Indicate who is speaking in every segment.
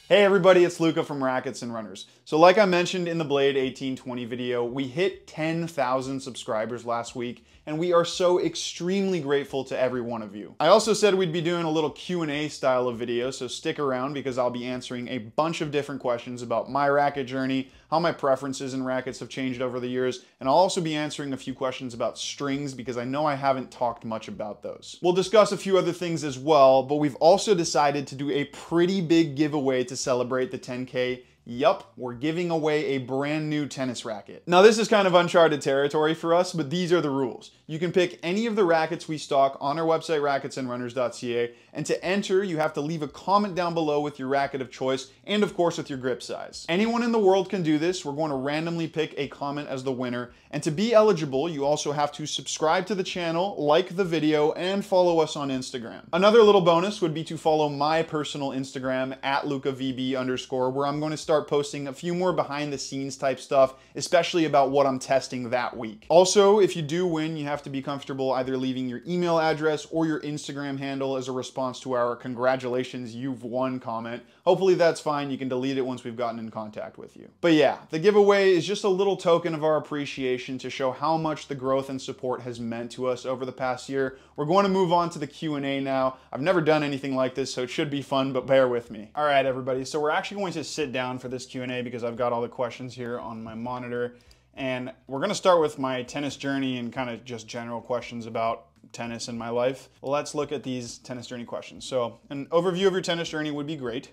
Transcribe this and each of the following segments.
Speaker 1: Hey everybody, it's Luca from Rackets Runners. So like I mentioned in the Blade 1820 video, we hit 10,000 subscribers last week, and we are so extremely grateful to every one of you. I also said we'd be doing a little Q&A style of video, so stick around because I'll be answering a bunch of different questions about my racket journey, how my preferences in rackets have changed over the years, and I'll also be answering a few questions about strings because I know I haven't talked much about those. We'll discuss a few other things as well, but we've also decided to do a pretty big giveaway to celebrate the 10K. Yup, we're giving away a brand new tennis racket. Now this is kind of uncharted territory for us, but these are the rules. You can pick any of the rackets we stock on our website, racketsandrunners.ca, and to enter, you have to leave a comment down below with your racket of choice, and of course with your grip size. Anyone in the world can do this. We're going to randomly pick a comment as the winner, and to be eligible, you also have to subscribe to the channel, like the video, and follow us on Instagram. Another little bonus would be to follow my personal Instagram, @LucaVB_, where I'm going to start posting a few more behind the scenes type stuff, especially about what I'm testing that week. Also, if you do win, you have to be comfortable either leaving your email address or your Instagram handle as a response to our "congratulations, you've won" comment. Hopefully that's fine. You can delete it once we've gotten in contact with you. But yeah, the giveaway is just a little token of our appreciation to show how much the growth and support has meant to us over the past year. We're going to move on to the Q&A now. I've never done anything like this, so it should be fun, but bear with me. All right, everybody. So we're actually going to sit down for this Q&A because I've got all the questions here on my monitor. And we're going to start with my tennis journey and kind of just general questions about tennis in my life. Let's look at these tennis journey questions. So an overview of your tennis journey would be great.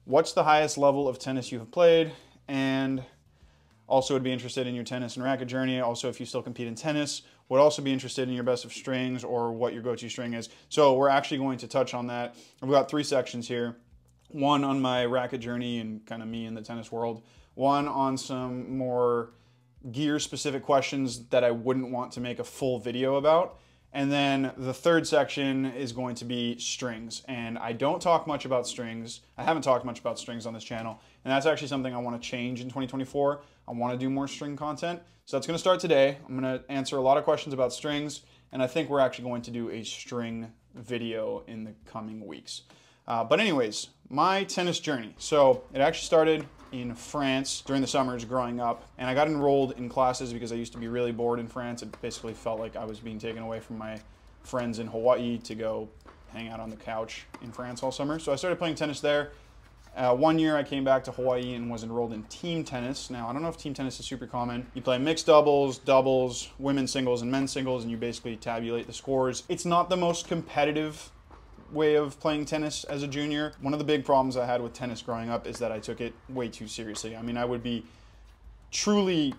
Speaker 1: What's the highest level of tennis you have played? And also would be interested in your tennis and racket journey. Also, if you still compete in tennis, would also be interested in your best of strings or what your go-to string is. So we're actually going to touch on that. I've got 3 sections here. One on my racket journey and kind of me in the tennis world. One on some more gear-specific questions that I wouldn't want to make a full video about. And then the 3rd section is going to be strings. And I don't talk much about strings. I haven't talked much about strings on this channel. And that's actually something I want to change in 2024. I want to do more string content. So that's going to start today. I'm going to answer a lot of questions about strings. And I think we're actually going to do a string video in the coming weeks. But anyways, my tennis journey. So it actually started in France during the summers growing up, and I got enrolled in classes because I used to be really bored in France. It basically felt like I was being taken away from my friends in Hawaii to go hang out on the couch in France all summer. So I started playing tennis there. One year I came back to Hawaii and was enrolled in team tennis. Now, I don't know if team tennis is super common. You play mixed doubles, doubles, women's singles, and men's singles, and you basically tabulate the scores. It's not the most competitive way of playing tennis as a junior. One of the big problems I had with tennis growing up is that I took it way too seriously. I mean, I would be truly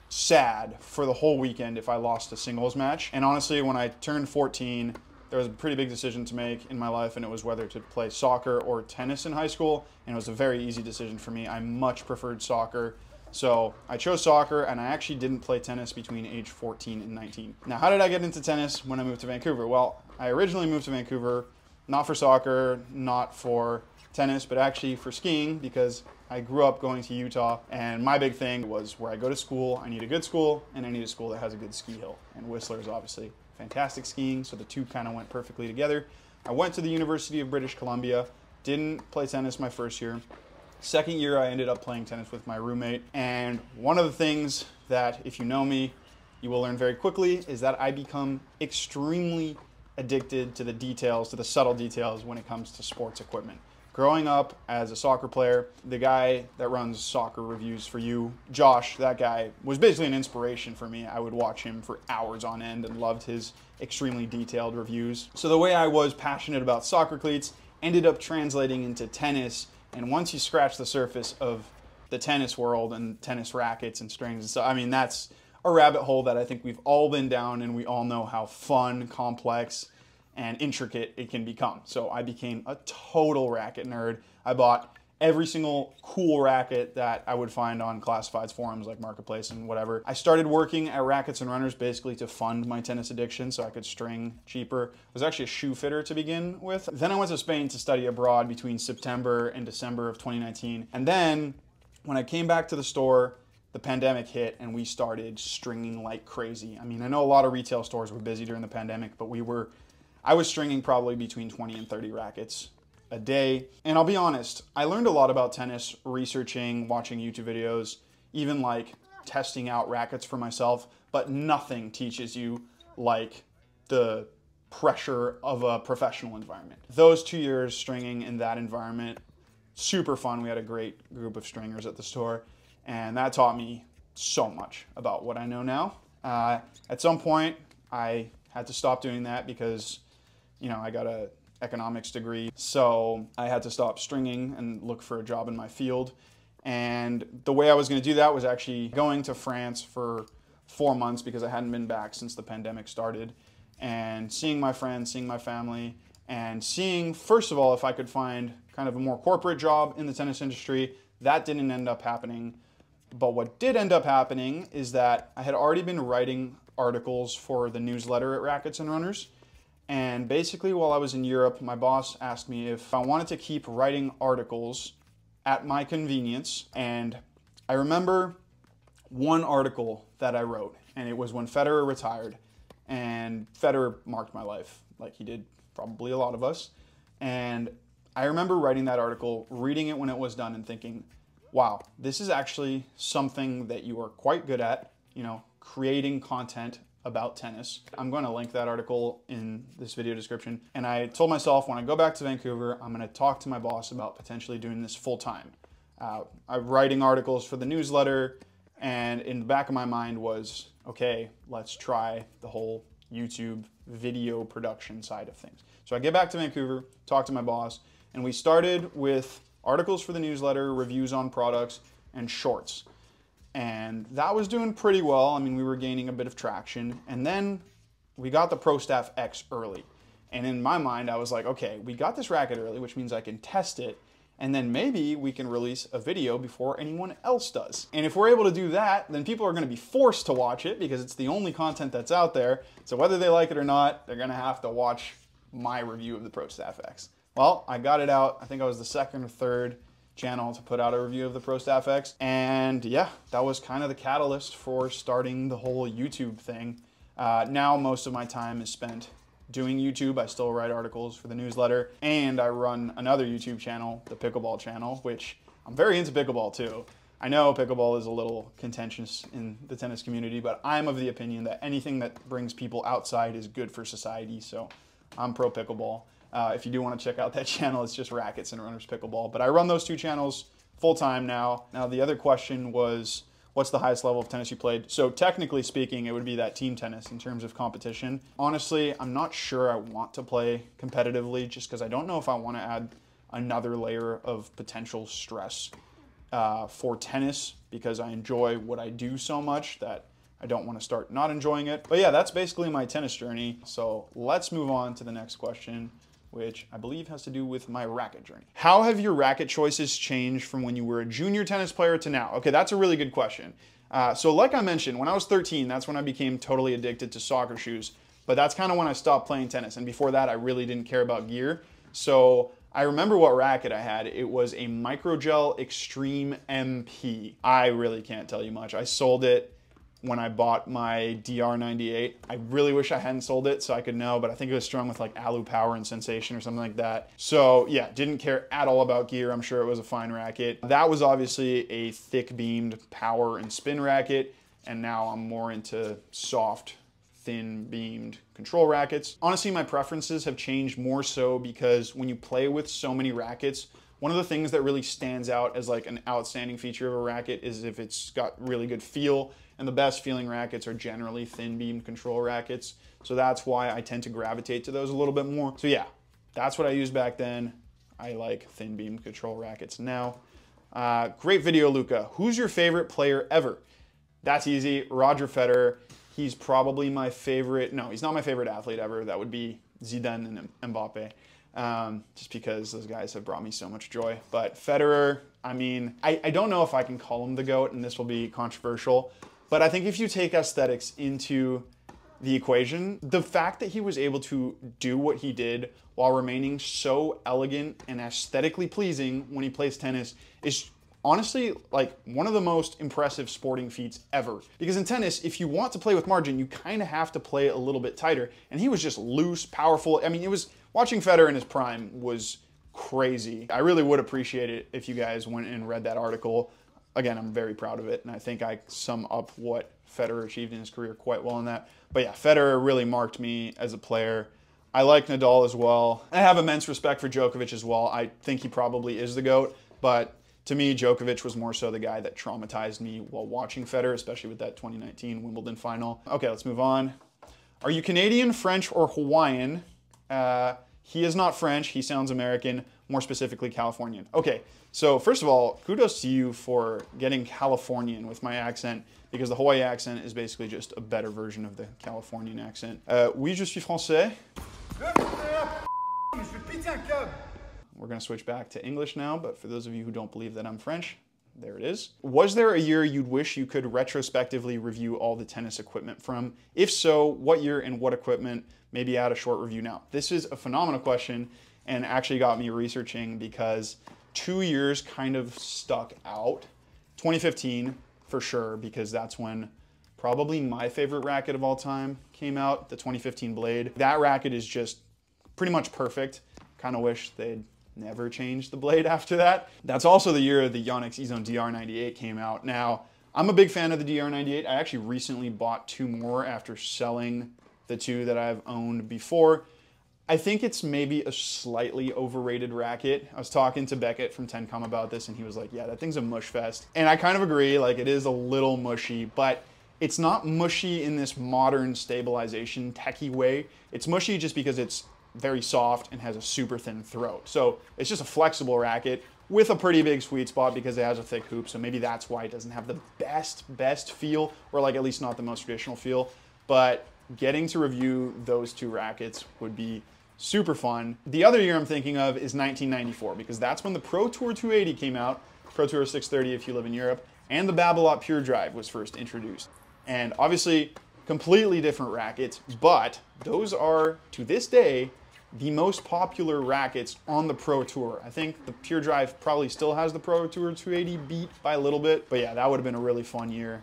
Speaker 1: sad for the whole weekend if I lost a singles match. And honestly, when I turned 14, there was a pretty big decision to make in my life, and it was whether to play soccer or tennis in high school, and it was a very easy decision for me. I much preferred soccer. So I chose soccer, and I actually didn't play tennis between age 14 and 19. Now, how did I get into tennis when I moved to Vancouver? Well, I originally moved to Vancouver not for soccer, not for tennis, but actually for skiing because I grew up going to Utah, and my big thing was where I go to school, I need a good school, and I need a school that has a good ski hill. And Whistler is obviously fantastic skiing, so the two kind of went perfectly together. I went to the University of British Columbia, didn't play tennis my first year. 2nd year, I ended up playing tennis with my roommate, and one of the things that, if you know me, you will learn very quickly is that I become extremely addicted to the details, to the subtle details when it comes to sports equipment. Growing up as a soccer player, the guy that runs soccer reviews for you, Josh, that guy was basically an inspiration for me. I would watch him for hours on end and loved his extremely detailed reviews. So the way I was passionate about soccer cleats ended up translating into tennis. And once you scratch the surface of the tennis world and tennis rackets and strings and stuff, I mean, that's a rabbit hole that I think we've all been down, and we all know how fun, complex, and intricate it can become. So I became a total racket nerd. I bought every single cool racket that I would find on classifieds forums like Marketplace and whatever. I started working at Rackets Runners basically to fund my tennis addiction so I could string cheaper. I was actually a shoe fitter to begin with. Then I went to Spain to study abroad between September and December of 2019. And then when I came back to the store, the pandemic hit and we started stringing like crazy. I mean, I know a lot of retail stores were busy during the pandemic, but I was stringing probably between 20 and 30 rackets a day. And I'll be honest, I learned a lot about tennis researching, watching YouTube videos, even like testing out rackets for myself, but nothing teaches you like the pressure of a professional environment. Those 2 years stringing in that environment, super fun. We had a great group of stringers at the store, and that taught me so much about what I know now. At some point, I had to stop doing that because, you know, I got a economics degree, so I had to stop stringing and look for a job in my field. And the way I was going to do that was actually going to France for 4 months because I hadn't been back since the pandemic started, and seeing my friends, seeing my family, and seeing, first of all, if I could find kind of a more corporate job in the tennis industry. That didn't end up happening. But what did end up happening is that I had already been writing articles for the newsletter at Rackets and Runners. And basically, while I was in Europe, my boss asked me if I wanted to keep writing articles at my convenience. And I remember one article that I wrote, and it was when Federer retired. And Federer marked my life, like he did probably a lot of us. And I remember writing that article, reading it when it was done, and thinking, wow, this is actually something that you are quite good at, you know, creating content about tennis. I'm going to link that article in this video description. And I told myself when I go back to Vancouver, I'm going to talk to my boss about potentially doing this full time. I'm writing articles for the newsletter, and in the back of my mind was, okay, let's try the whole YouTube video production side of things. So I get back to Vancouver, talk to my boss, and we started with articles for the newsletter, reviews on products, and shorts. And that was doing pretty well. I mean, we were gaining a bit of traction. And then we got the Pro Staff X early. And in my mind, I was like, okay, we got this racket early, which means I can test it. And then maybe we can release a video before anyone else does. And if we're able to do that, then people are going to be forced to watch it because it's the only content that's out there. So whether they like it or not, they're going to have to watch my review of the Pro Staff X. Well, I got it out. I think I was the second or third channel to put out a review of the Pro Staff X. And yeah, that was kind of the catalyst for starting the whole YouTube thing. Now most of my time is spent doing YouTube. I still write articles for the newsletter, and I run another YouTube channel, the Pickleball channel, which I'm very into pickleball too. I know pickleball is a little contentious in the tennis community, but I'm of the opinion that anything that brings people outside is good for society, so I'm pro pickleball. If you do want to check out that channel, it's just Rackets and Runners Pickleball. But I run those two channels full-time now. Now, the other question was, what's the highest level of tennis you played? So technically speaking, it would be that team tennis in terms of competition. Honestly, I'm not sure I want to play competitively just because I don't know if I want to add another layer of potential stress for tennis because I enjoy what I do so much that I don't want to start not enjoying it. But yeah, that's basically my tennis journey. So let's move on to the next question, which I believe has to do with my racket journey. How have your racket choices changed from when you were a junior tennis player to now? Okay, that's a really good question. So like I mentioned, when I was 13, that's when I became totally addicted to soccer shoes, but that's kind of when I stopped playing tennis. And before that, I really didn't care about gear. So I remember what racket I had. It was a Microgel Extreme MP. I really can't tell you much. I sold it when I bought my DR98. I really wish I hadn't sold it so I could know, but I think it was strung with like Alu Power and Sensation or something like that. So yeah, didn't care at all about gear. I'm sure it was a fine racket. That was obviously a thick beamed power and spin racket, and now I'm more into soft, thin beamed control rackets. Honestly, my preferences have changed more so because when you play with so many rackets, one of the things that really stands out as like an outstanding feature of a racket is if it's got really good feel. And the best feeling rackets are generally thin beam control rackets. So that's why I tend to gravitate to those a little bit more. So yeah, that's what I used back then. I like thin beam control rackets now. Great video, Luca. Who's your favorite player ever? That's easy. Roger Federer. He's probably my favorite. No, he's not my favorite athlete ever. That would be Zidane and Mbappe. Just because those guys have brought me so much joy. But Federer, I mean, I don't know if I can call him the GOAT, and this will be controversial. But I think if you take aesthetics into the equation, the fact that he was able to do what he did while remaining so elegant and aesthetically pleasing when he plays tennis is honestly like one of the most impressive sporting feats ever. Because in tennis, if you want to play with margin, you kind of have to play a little bit tighter. And he was just loose, powerful. I mean, watching Federer in his prime was crazy. I really would appreciate it if you guys went and read that article. Again, I'm very proud of it, and I think I sum up what Federer achieved in his career quite well in that. But yeah, Federer really marked me as a player. I like Nadal as well. I have immense respect for Djokovic as well. I think he probably is the GOAT, but to me, Djokovic was more so the guy that traumatized me while watching Federer, especially with that 2019 Wimbledon final. Okay, let's move on. Are you Canadian, French, or Hawaiian? He is not French. He sounds American, more specifically Californian. Okay, so first of all, kudos to you for getting Californian with my accent, because the Hawaii accent is basically just a better version of the Californian accent. Oui, je suis français. We're going to switch back to English now, but for those of you who don't believe that I'm French, there it is. Was there a year you'd wish you could retrospectively review all the tennis equipment from? If so, what year and what equipment? Maybe add a short review now. This is a phenomenal question and actually got me researching because 2 years kind of stuck out. 2015 for sure, because that's when probably my favorite racket of all time came out, the 2015 Blade. That racket is just pretty much perfect. Kind of wish they'd never changed the blade after that. That's also the year the Yonex E-Zone DR98 came out. Now, I'm a big fan of the DR98. I actually recently bought 2 more after selling the 2 that I've owned before. I think it's maybe a slightly overrated racket. I was talking to Beckett from Tenncom about this, and he was like, yeah, that thing's a mush fest. And I kind of agree, like it is a little mushy, but it's not mushy in this modern stabilization techie way. It's mushy just because it's very soft and has a super thin throat. So it's just a flexible racket with a pretty big sweet spot because it has a thick hoop. So maybe that's why it doesn't have the best feel, or like at least not the most traditional feel. But getting to review those 2 rackets would be super fun. The other year I'm thinking of is 1994, because that's when the Pro Tour 280 came out, Pro Tour 630 if you live in Europe, and the Babolat Pure Drive was first introduced. And obviously completely different rackets, but those are, to this day, the most popular rackets on the Pro Tour. I think the Pure Drive probably still has the Pro Tour 280 beat by a little bit, but yeah, that would have been a really fun year.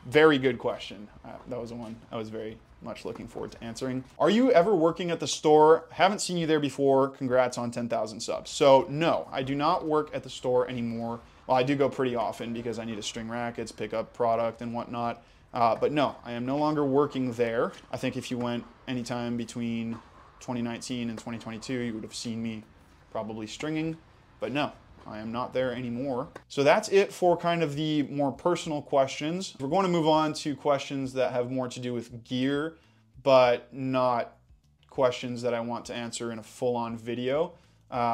Speaker 1: Very good question. That was the one I was very much looking forward to answering. Are you ever working at the store? Haven't seen you there before. Congrats on 10,000 subs. So no, I do not work at the store anymore. Well, I do go pretty often because I need to string rackets, pick up product and whatnot. But no, I am no longer working there. I think if you went anytime between 2019 and 2022, you would have seen me probably stringing, but no, I am not there anymore. So that's it for kind of the more personal questions. We're going to move on to questions that have more to do with gear, but not questions that I want to answer in a full-on video.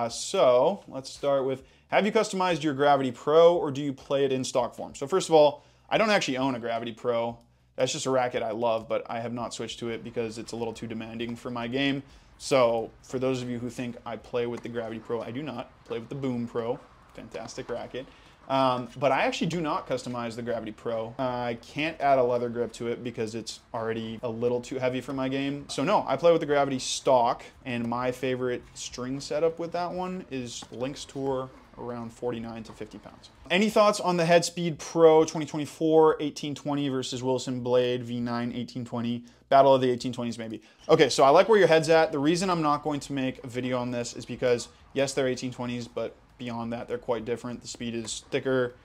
Speaker 1: So let's start with, have you customized your Gravity Pro or do you play it in stock form? So first of all, I don't actually own a Gravity Pro. That's just a racket I love, but I have not switched to it because it's a little too demanding for my game. So for those of you who think I play with the Gravity Pro, I do not. I play with the Boom Pro, fantastic racket. But I actually do not customize the Gravity Pro. I can't add a leather grip to it because it's already a little too heavy for my game. So no, I play with the Gravity stock, and my favorite string setup with that one is Lynx Tour, around 49 to 50 pounds. Any thoughts on the Headspeed Pro 2024 1820 versus Wilson Blade V9 1820? Battle of the 1820s maybe. Okay, so I like where your head's at. The reason I'm not going to make a video on this is because, yes, they're 1820s, but beyond that, they're quite different. The speed is thicker,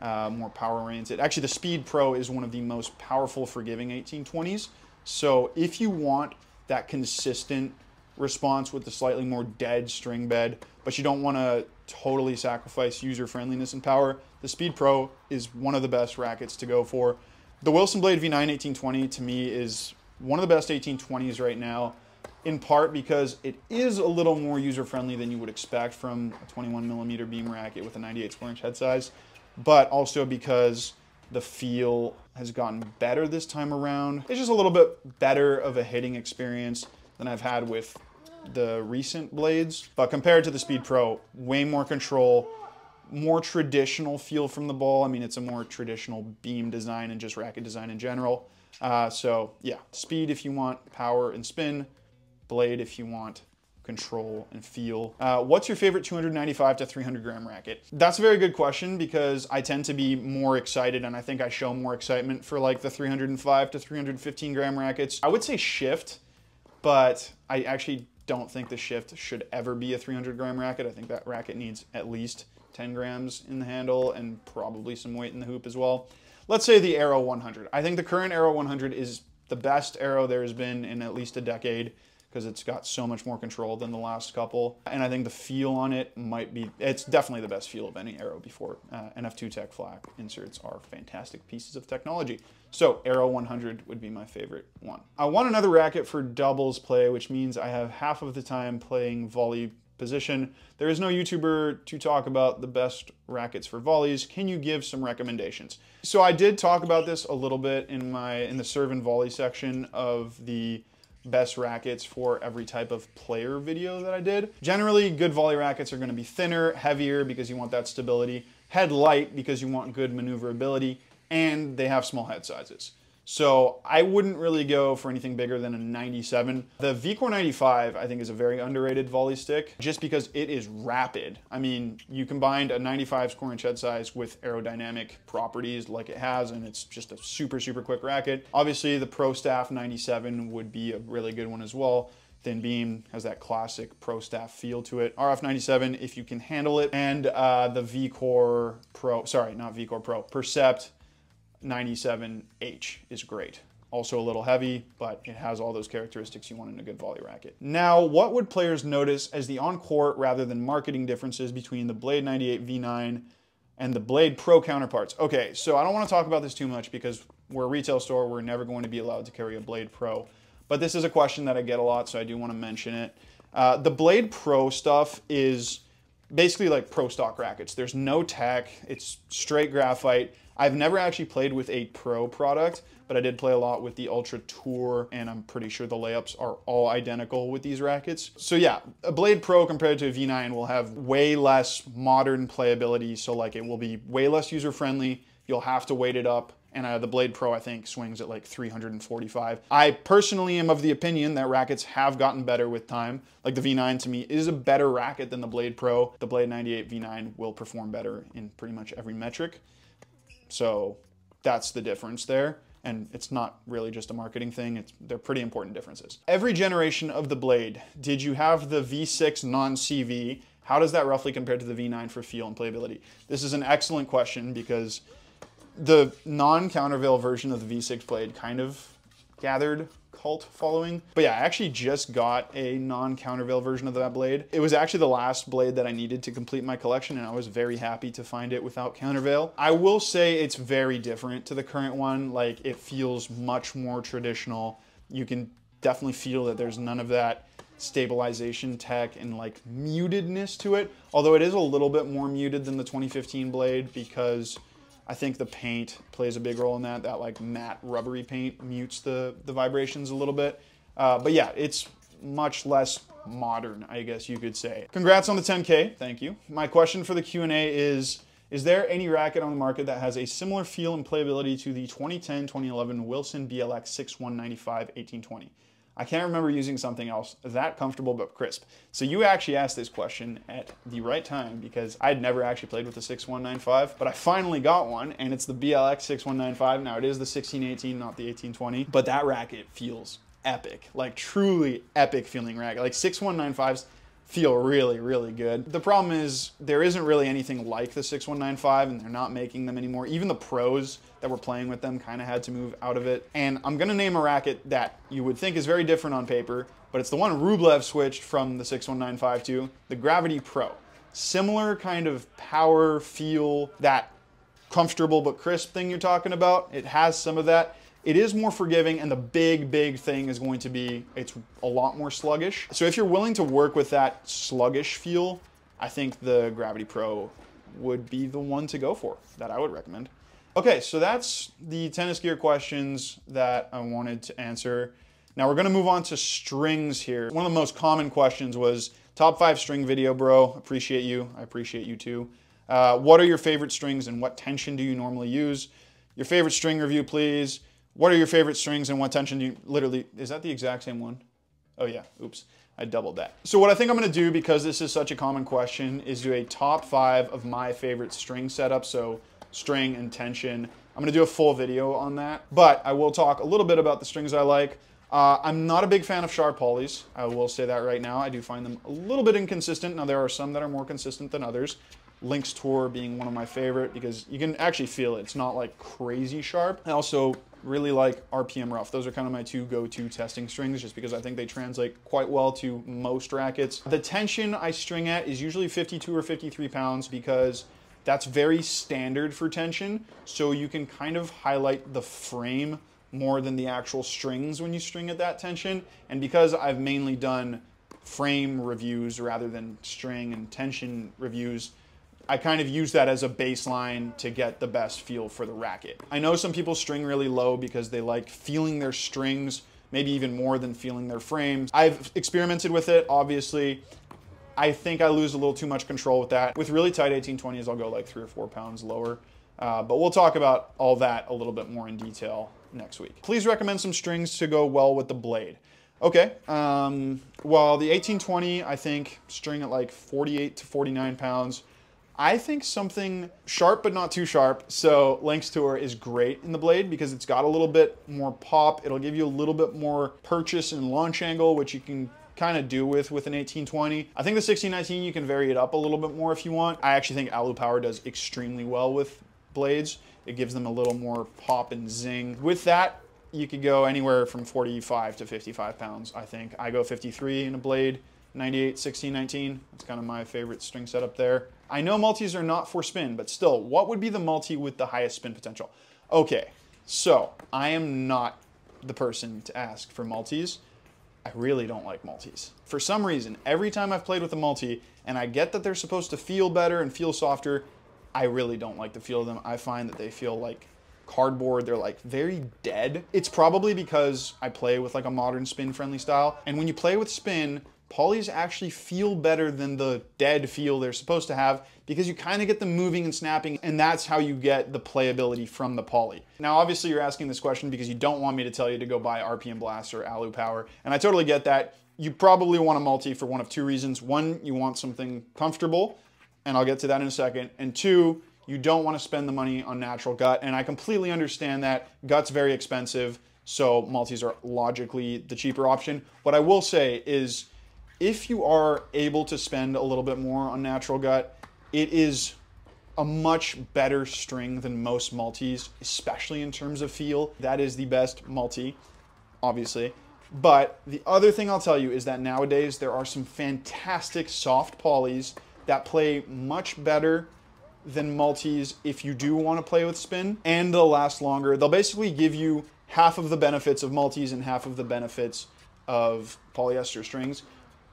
Speaker 1: more power-oriented. Actually, the Speed Pro is one of the most powerful, forgiving 1820s. So if you want that consistent response with the slightly more dead string bed, but you don't want to totally sacrifice user-friendliness and power, the Speed Pro is one of the best rackets to go for. The Wilson Blade V9 1820 to me is one of the best 1820s right now, in part because it is a little more user-friendly than you would expect from a 21mm beam racket with a 98 square inch head size, but also because the feel has gotten better this time around. It's just a little bit better of a hitting experience than I've had with the recent blades, but compared to the Speed Pro, way more control, more traditional feel from the ball. I mean, it's a more traditional beam design and just racket design in general. So yeah, Speed if you want power and spin, Blade if you want control and feel. What's your favorite 295 to 300 gram racket? That's a very good question because I tend to be more excited, and I think I show more excitement for like the 305 to 315 gram rackets. I would say Shift, but I actually don't think the Shift should ever be a 300-gram racket. I think that racket needs at least 10 grams in the handle and probably some weight in the hoop as well. Let's say the Aero 100. I think the current Aero 100 is the best Aero there has been in at least a decade, because it's got so much more control than the last couple. And I think the feel on it might be, it's definitely the best feel of any Aero before. NF2 Tech flak inserts are fantastic pieces of technology. So Aero 100 would be my favorite one. I want another racket for doubles play, which means I have half of the time playing volley position. There is no YouTuber to talk about the best rackets for volleys. Can you give some recommendations? So I did talk about this a little bit in the serve and volley section of the best rackets for every type of player video that I did. Generally, good volley rackets are going to be thinner, heavier because you want that stability, head light because you want good maneuverability, and they have small head sizes. So I wouldn't really go for anything bigger than a 97. The VCore 95 I think is a very underrated volley stick just because it is rapid. I mean, you combined a 95 score inch head size with aerodynamic properties like it has, and it's just a super, super quick racket. Obviously the Pro Staff 97 would be a really good one as well. Thin beam has that classic Pro Staff feel to it. RF 97 if you can handle it, and the VCore Pro, sorry, not VCore Pro, Percept 97H is great. Also a little heavy, but it has all those characteristics you want in a good volley racket. Now, what would players notice as the on-court rather than marketing differences between the Blade 98 V9 and the Blade Pro counterparts? Okay, so I don't want to talk about this too much because we're a retail store. We're never going to be allowed to carry a Blade Pro. But this is a question that I get a lot, so I do want to mention it. The Blade Pro stuff is basically like pro stock rackets. There's no tech. It's straight graphite. I've never actually played with a Pro product, but I did play a lot with the Ultra Tour, and I'm pretty sure the layups are all identical with these rackets. So yeah, a Blade Pro compared to a V9 will have way less modern playability, so like it will be way less user-friendly. You'll have to weight it up, and the Blade Pro, I think, swings at like 345. I personally am of the opinion that rackets have gotten better with time. Like the V9 to me is a better racket than the Blade Pro. The Blade 98 V9 will perform better in pretty much every metric. So that's the difference there. And it's not really just a marketing thing. They're pretty important differences. Every generation of the Blade, did you have the V6 non-CV? How does that roughly compare to the V9 for feel and playability? This is an excellent question because the non-countervail version of the V6 Blade kind of gathered cult following. But yeah, I actually just got a non-countervail version of that blade. It was actually the last blade that I needed to complete my collection, and I was very happy to find it without countervail. I will say it's very different to the current one. Like, it feels much more traditional. You can definitely feel that there's none of that stabilization tech and like mutedness to it, although it is a little bit more muted than the 2015 blade because I think the paint plays a big role in that. That like matte rubbery paint mutes the vibrations a little bit. But yeah, it's much less modern, I guess you could say. Congrats on the 10K, thank you. My question for the Q&A is there any racket on the market that has a similar feel and playability to the 2010-2011 Wilson BLX Six.One 95 1820? I can't remember using something else that comfortable but crisp. So you actually asked this question at the right time because I'd never actually played with the 6.1 95, but I finally got one, and it's the BLX 6.1 95. Now it is the 1618, not the 1820, but that racket feels epic, like truly epic feeling racket. Like 6.1 95s feel really, really good. The problem is there isn't really anything like the 6195, and they're not making them anymore. Even the pros that were playing with them kind of had to move out of it. And I'm gonna name a racket that you would think is very different on paper, but it's the one Rublev switched from the 6195 to, the Gravity Pro. Similar kind of power, feel, that comfortable but crisp thing you're talking about. It has some of that. It is more forgiving, and the big thing is going to be it's a lot more sluggish. So if you're willing to work with that sluggish feel, I think the Gravity Pro would be the one to go for, that I would recommend. Okay, so that's the tennis gear questions that I wanted to answer. Now we're gonna move on to strings here. One of the most common questions was, top 5 string video, bro. Appreciate you, I appreciate you too. What are your favorite strings and what tension do you normally use? Your favorite string review, please. What are your favorite strings and what tension do you, literally, is that the exact same one? Oh yeah, oops, I doubled that. So what I think I'm gonna do, because this is such a common question, is do a top 5 of my favorite string setups, so string and tension. I'm gonna do a full video on that, but I will talk a little bit about the strings I like, I'm not a big fan of sharp polys. I will say that right now. I do find them a little bit inconsistent. Now, there are some that are more consistent than others. Lynx Tour being one of my favorite because you can actually feel it. It's not like crazy sharp. I also really like RPM Rough. Those are kind of my two go-to testing strings just because I think they translate quite well to most rackets. The tension I string at is usually 52 or 53 pounds because that's very standard for tension. So you can kind of highlight the frame more than the actual strings when you string at that tension. And because I've mainly done frame reviews rather than string and tension reviews, I kind of use that as a baseline to get the best feel for the racket. I know some people string really low because they like feeling their strings, maybe even more than feeling their frames. I've experimented with it, obviously. I think I lose a little too much control with that. With really tight 1820s, I'll go like 3 or 4 pounds lower. But we'll talk about all that a little bit more in detail next week. Please recommend some strings to go well with the blade. Okay, well, the 1820, I think, string at like 48 to 49 pounds. I think something sharp but not too sharp. So Lynx Tour is great in the blade because it's got a little bit more pop. It'll give you a little bit more purchase and launch angle, which you can kind of do with an 1820. I think the 1619, you can vary it up a little bit more if you want. I actually think Alu Power does extremely well with blades. It gives them a little more pop and zing. With that, you could go anywhere from 45 to 55 pounds, I think. I go 53 in a blade, 98, 1619. That's kind of my favorite string setup there. I know multis are not for spin, but still, what would be the multi with the highest spin potential? Okay, so I am not the person to ask for multis. I really don't like multis. For some reason, every time I've played with a multi, and I get that they're supposed to feel better and feel softer, I really don't like the feel of them. I find that they feel like cardboard. They're like very dead. It's probably because I play with like a modern spin friendly style. And when you play with spin, polys actually feel better than the dead feel they're supposed to have because you kind of get them moving and snapping, and that's how you get the playability from the poly. Now, obviously you're asking this question because you don't want me to tell you to go buy RPM Blast or Alu Power, and I totally get that. You probably want a multi for one of two reasons. One, you want something comfortable, and I'll get to that in a second. And two, you don't want to spend the money on natural gut, and I completely understand that. Gut's very expensive, so multis are logically the cheaper option. What I will say is, if you are able to spend a little bit more on natural gut, it is a much better string than most multis, especially in terms of feel. That is the best multi, obviously. But the other thing I'll tell you is that nowadays there are some fantastic soft polys that play much better than multis if you do want to play with spin, and they'll last longer. They'll basically give you half of the benefits of multis and half of the benefits of polyester strings,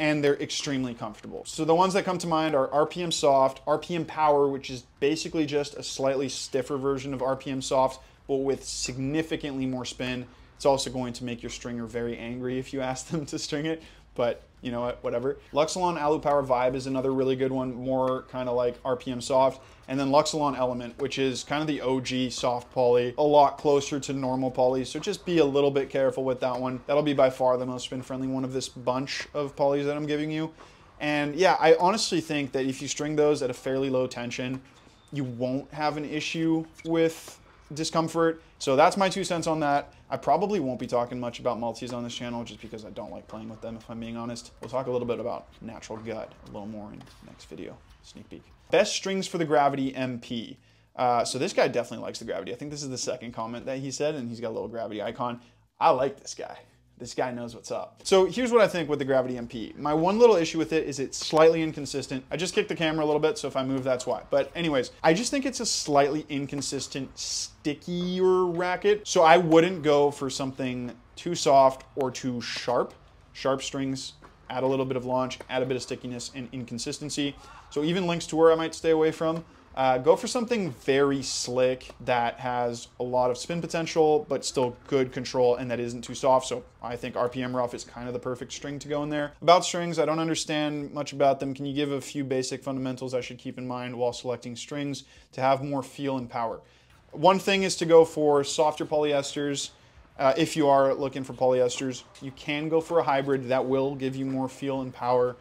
Speaker 1: and they're extremely comfortable. So the ones that come to mind are RPM Soft, RPM Power, which is basically just a slightly stiffer version of RPM Soft, but with significantly more spin. It's also going to make your stringer very angry if you ask them to string it, but you know what, whatever. Luxilon Alu Power Vibe is another really good one, more kind of like RPM Soft. And then Luxilon Element, which is kind of the OG soft poly, a lot closer to normal poly, so just be a little bit careful with that one. That'll be by far the most spin-friendly one of this bunch of polys that I'm giving you. And yeah, I honestly think that if you string those at a fairly low tension, you won't have an issue with discomfort. So that's my 2 cents on that. I probably won't be talking much about multis on this channel just because I don't like playing with them, if I'm being honest. We'll talk a little bit about natural gut a little more in the next video. Sneak peek. Best strings for the Gravity MP. So this guy definitely likes the Gravity. I think this is the second comment that he said, and he's got a little Gravity icon. I like this guy. This guy knows what's up. So here's what I think with the Gravity MP. My one little issue with it is it's slightly inconsistent. I just kicked the camera a little bit, so if I move, that's why. But anyways, I just think it's a slightly inconsistent, stickier racket. So I wouldn't go for something too soft or too sharp. Sharp strings add a little bit of launch, add a bit of stickiness and inconsistency. So even Lynx Tour I might stay away from. Go for something very slick that has a lot of spin potential, but still good control and that isn't too soft. So I think RPM Rough is kind of the perfect string to go in there. About strings, I don't understand much about them. Can you give a few basic fundamentals I should keep in mind while selecting strings to have more feel and power? One thing is to go for softer polyesters. If you are looking for polyesters, you can go for a hybrid that will give you more feel and power.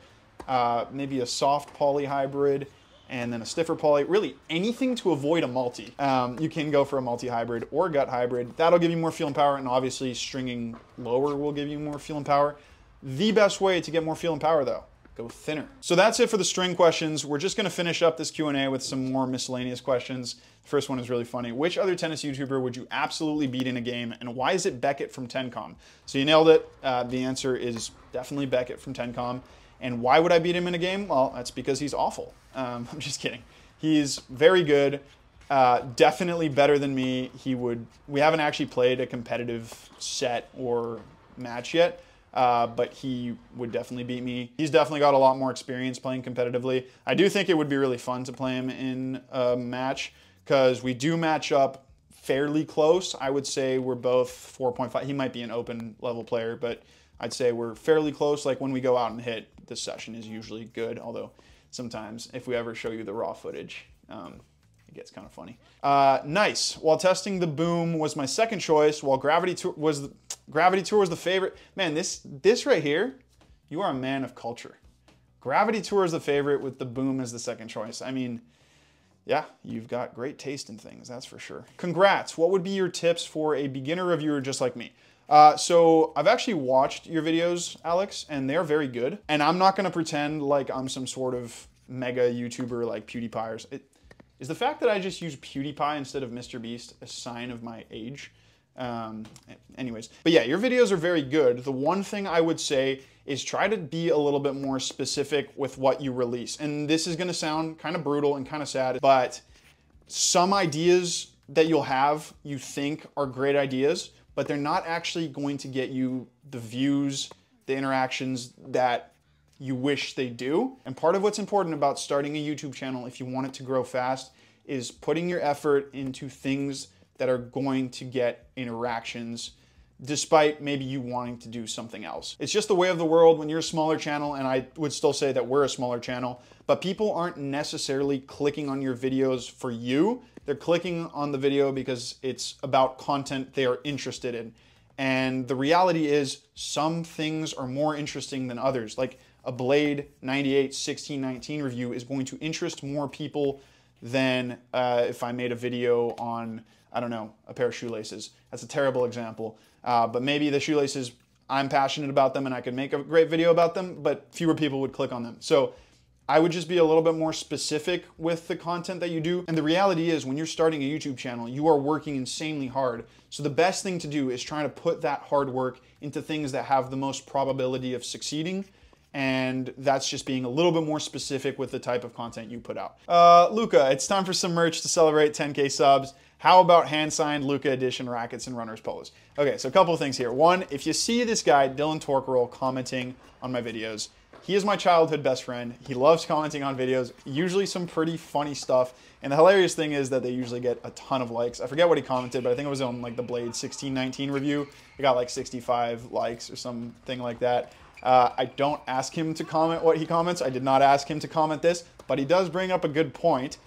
Speaker 1: Maybe a soft poly hybrid and then a stiffer poly, really anything to avoid a multi. You can go for a multi-hybrid or gut hybrid. That'll give you more feel and power, and obviously stringing lower will give you more feel and power. The best way to get more feel and power though, go thinner. So that's it for the string questions. We're just gonna finish up this Q&A with some more miscellaneous questions. The first one is really funny. Which other tennis YouTuber would you absolutely beat in a game, and why is it Beckett from Tenncom? So you nailed it. The answer is definitely Beckett from Tenncom. And why would I beat him in a game? Well, that's because he's awful. I'm just kidding. He's very good, definitely better than me. We haven't actually played a competitive set or match yet, but he would definitely beat me. He's definitely got a lot more experience playing competitively. I do think it would be really fun to play him in a match because we do match up fairly close. I would say we're both 4.5. He might be an open level player, but I'd say we're fairly close. Like when we go out and hit, this session is usually good, although sometimes if we ever show you the raw footage, it gets kind of funny. Nice. While testing the boom was my second choice, while Gravity Tour was the favorite. Man, this right here, you are a man of culture. Gravity Tour is the favorite with the boom as the second choice. I mean, yeah, you've got great taste in things, that's for sure. Congrats. What would be your tips for a beginner reviewer just like me? So I've actually watched your videos, Alex, and they're very good. And I'm not going to pretend like I'm some sort of mega YouTuber like PewDiePie. Is the fact that I just use PewDiePie instead of Mr. Beast a sign of my age? Anyways, but yeah, your videos are very good. The one thing I would say is try to be a little bit more specific with what you release. And this is going to sound kind of brutal and kind of sad, but some ideas that you'll have you think are great ideas, but they're not actually going to get you the views, the interactions that you wish they do. And part of what's important about starting a YouTube channel, if you want it to grow fast, is putting your effort into things that are going to get interactions, despite maybe you wanting to do something else. It's just the way of the world when you're a smaller channel, and I would still say that we're a smaller channel, but people aren't necessarily clicking on your videos for you. They're clicking on the video because it's about content they are interested in. And the reality is some things are more interesting than others. Like a Blade 98 1619 review is going to interest more people than if I made a video on, I don't know, a pair of shoelaces. That's a terrible example. But maybe the shoelaces, I'm passionate about them and I could make a great video about them, but fewer people would click on them. So I would just be a little bit more specific with the content that you do. And the reality is when you're starting a YouTube channel, you are working insanely hard. So the best thing to do is try to put that hard work into things that have the most probability of succeeding. And that's just being a little bit more specific with the type of content you put out. Luca, it's time for some merch to celebrate 10K subs. How about hand-signed Luca edition Rackets and Runners polos? Okay, so a couple of things here. One, if you see this guy, Dylan Torkerell, commenting on my videos, he is my childhood best friend. He loves commenting on videos, usually some pretty funny stuff. And the hilarious thing is that they usually get a ton of likes. I forget what he commented, but I think it was on like the Blade 1619 review. It got like 65 likes or something like that. I don't ask him to comment what he comments. I did not ask him to comment this, but he does bring up a good point.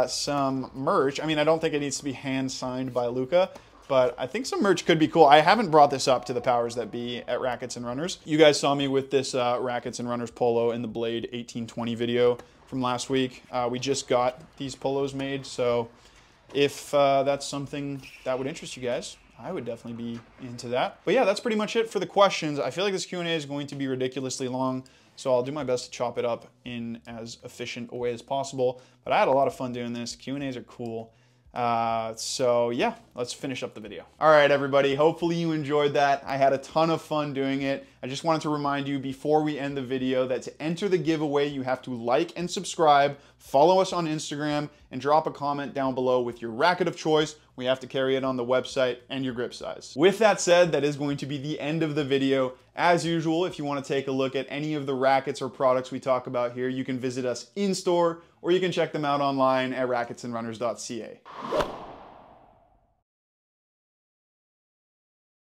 Speaker 1: Some merch. I mean, I don't think it needs to be hand signed by Luca, but I think some merch could be cool. I haven't brought this up to the powers that be at Rackets and Runners. You guys saw me with this Rackets and Runners polo in the Blade 1820 video from last week. We just got these polos made, so if that's something that would interest you guys, I would definitely be into that. But yeah, that's pretty much it for the questions. I feel like this Q&A is going to be ridiculously long, so I'll do my best to chop it up in as efficient a way as possible. But I had a lot of fun doing this. Q&As are cool. So yeah, let's finish up the video. All right, everybody, hopefully you enjoyed that. I had a ton of fun doing it. I just wanted to remind you before we end the video that to enter the giveaway, you have to like and subscribe, follow us on Instagram, and drop a comment down below with your racket of choice. We have to carry it on the website and your grip size. With that said, that is going to be the end of the video. As usual, if you want to take a look at any of the rackets or products we talk about here, you can visit us in store or you can check them out online at racketsandrunners.ca.